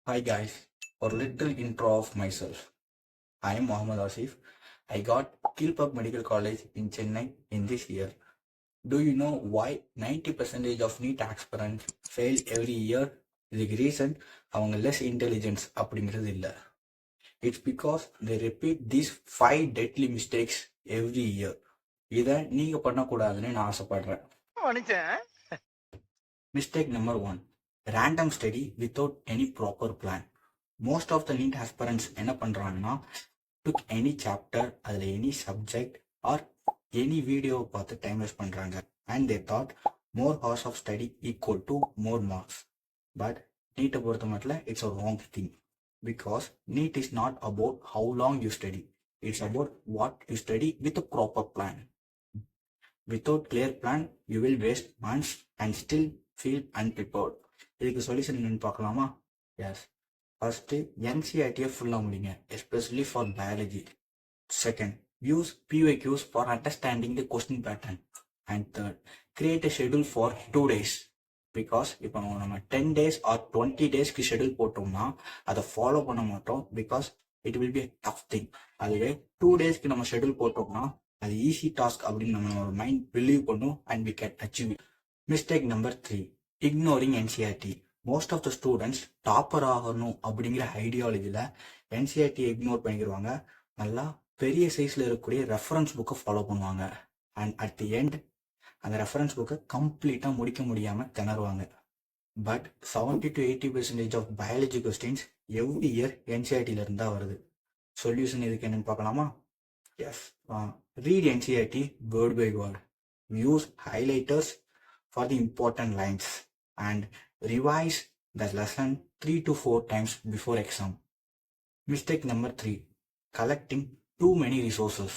Hi guys, for little intro of myself. I am Mohammad Asif. I got Kilpak Medical College in Chennai in this year. Do you know why 90% of NEET aspirants fail every year? The reason அவங்க less intelligence அப்படிங்கிறது இல்லை. It's because they repeat these 5 deadly mistakes every year. இதை நீங்க பண்ணக்கூடாதுன்னு நான் ஆசைப்படுறேன். Mistake number 1. Random study without any proper plan. Most of the NEET aspirants என்ன பண்றாங்கன்னா took any chapter அதில் any subject or any video பார்த்து டைம் வேஸ்ட் பண்றாங்க and they thought more hours of study equal to more marks. But நீட்டை பொறுத்த மட்டும் it's a wrong thing because NEET is not about how long you study. It's about what you study with a proper plan. Without clear plan, you will waste months and still feel unprepared. இதுக்கு solution என்னன்னு பார்க்கலாமா? S. First என்சிஆர்டியை ஃபுல்லாக முடிங்க, especially for biology. Second, use PYQs for understanding the question pattern. And third, create a schedule for 2 days. Because இப்போ நம்ம 10 days R 20 daysக்கு schedule போட்டோம்னா அதை follow பண்ண மாட்டோம் because it will be tough thing. அதுவே 2 daysக்கு நம்ம ஷெடியூல் போட்டோம்னா அது ஈஸி டாஸ்க் அப்படின்னு நம்ம மைண்ட் பிலீவ் பண்ணும் and we can achieve. Mistake number 3, ignoring NCERT. Most of the students topper ஆகணும் அப்படிங்கிற ஐடியாலஜியில் என்சிஆர்டி இக்னோர் பண்ணிடுவாங்க. நல்லா பெரிய சைஸில் இருக்கக்கூடிய ரெஃபரன்ஸ் புக்கை ஃபாலோ பண்ணுவாங்க அண்ட் அட் தி எண்ட் அந்த ரெஃபரன்ஸ் புக்கை கம்ப்ளீட்டாக முடிக்க முடியாமல் திணறுவாங்க. But 70 to 80% of biology questions every year என்சிஆர்டியில் இருந்தால் வருது. சொல்யூஷன் இதுக்கு என்னன்னு பார்க்கலாமா? Yes. Read NCERT word by word. Use highlighters for the important lines and revise the lesson 3 to 4 times before exam. Mistake number 3, collecting too many resources.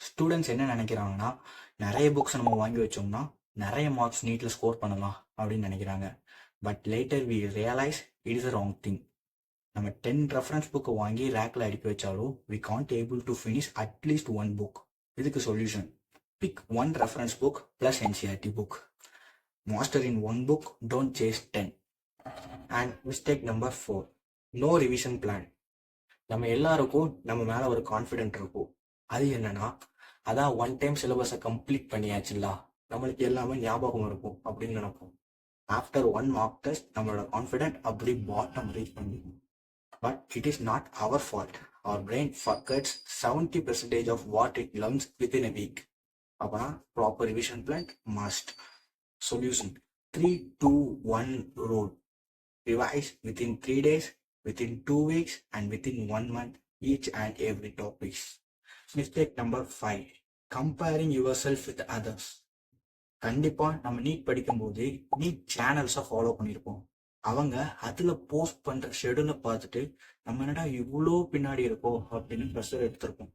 Students என்ன நினைக்கிறாங்கன்னா நிறைய books நம்ம வாங்கி வச்சோம்னா நிறைய மார்க்ஸ் நீட்ல ஸ்கோர் பண்ணலாம் அப்படின்னு நினைக்கிறாங்க. But later we realize it is a wrong thing. நம்ம 10 ரெஃபரன்ஸ் புக்கை வாங்கி ரேக்ல அடுக்கி வச்சாலும் we can't able to finish at least 1 book. இதுக்கு solution, pick 1 reference book plus NCERT book. Master in 1 book, don't chase 10. And mistake number 4, no revision plan. நம்ம எல்லாருக்கும் நம்ம மேல ஒரு கான்ஃபிடென்ட் இருக்கும். அது என்னன்னா அதான் 1 time சிலபஸை கம்ப்ளீட் பண்ணியாச்சுல்ல, நம்மளுக்கு எல்லாமே ஞாபகம் இருக்கும் அப்படின்னு நினைப்போம். ஆஃப்டர் 1 mock test நம்மளோட கான்ஃபிடென்ட் அப்படி பாட்டம் ரீச் பண்ணிடும். But it is not our fault. Our brain forgets 70% of what it learns within a week. அப்பனா proper revision plan must. Solution, 3-2-1 rule. Revise within 3 days, within 2 weeks and within 1 month each and every topics. Mistake number 5, comparing yourself with others. கண்டிப்பா நம்ம NEET படிக்கும்போது NEET சேனல்ஸை follow பண்ணியிருப்போம். அவங்க அதுல post பண்ற ஷெடியூலை பார்த்துட்டு நம்ம என்னடா இவ்வளோ பின்னாடி இருக்கோம் அப்படின்னு ப்ரெஷர் எடுத்திருப்போம்.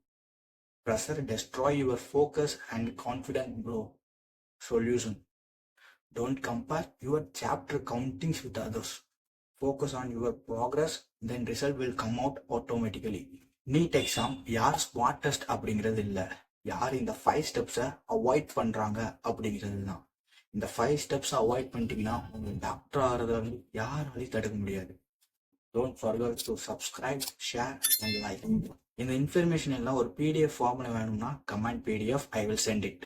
Pressure destroy your focus and confident bro. Solution, don't compare your chapter countings with others. Focus on your progress, then result will come out automatically. NEET exam யார் ஸ்மார்ட்டஸ்ட் அப்படிங்கிறது இல்லை, யார் இந்த 5 ஸ்டெப்ஸை அவாய்ட் பண்றாங்க அப்படிங்கிறது தான். இந்த 5 ஸ்டெப்ஸ் அவாய்ட் பண்ணிட்டீங்கன்னா உங்களுக்கு டாக்டர் ஆகிறத வந்து யாராலையும் தடுக்க முடியாது. Don't forget to subscribe, share and like. இந்த இன்ஃபர்மேஷன் எல்லாம் ஒரு PDF ஃபார்ம்ல வேணும்னா comment PDF, I will send it.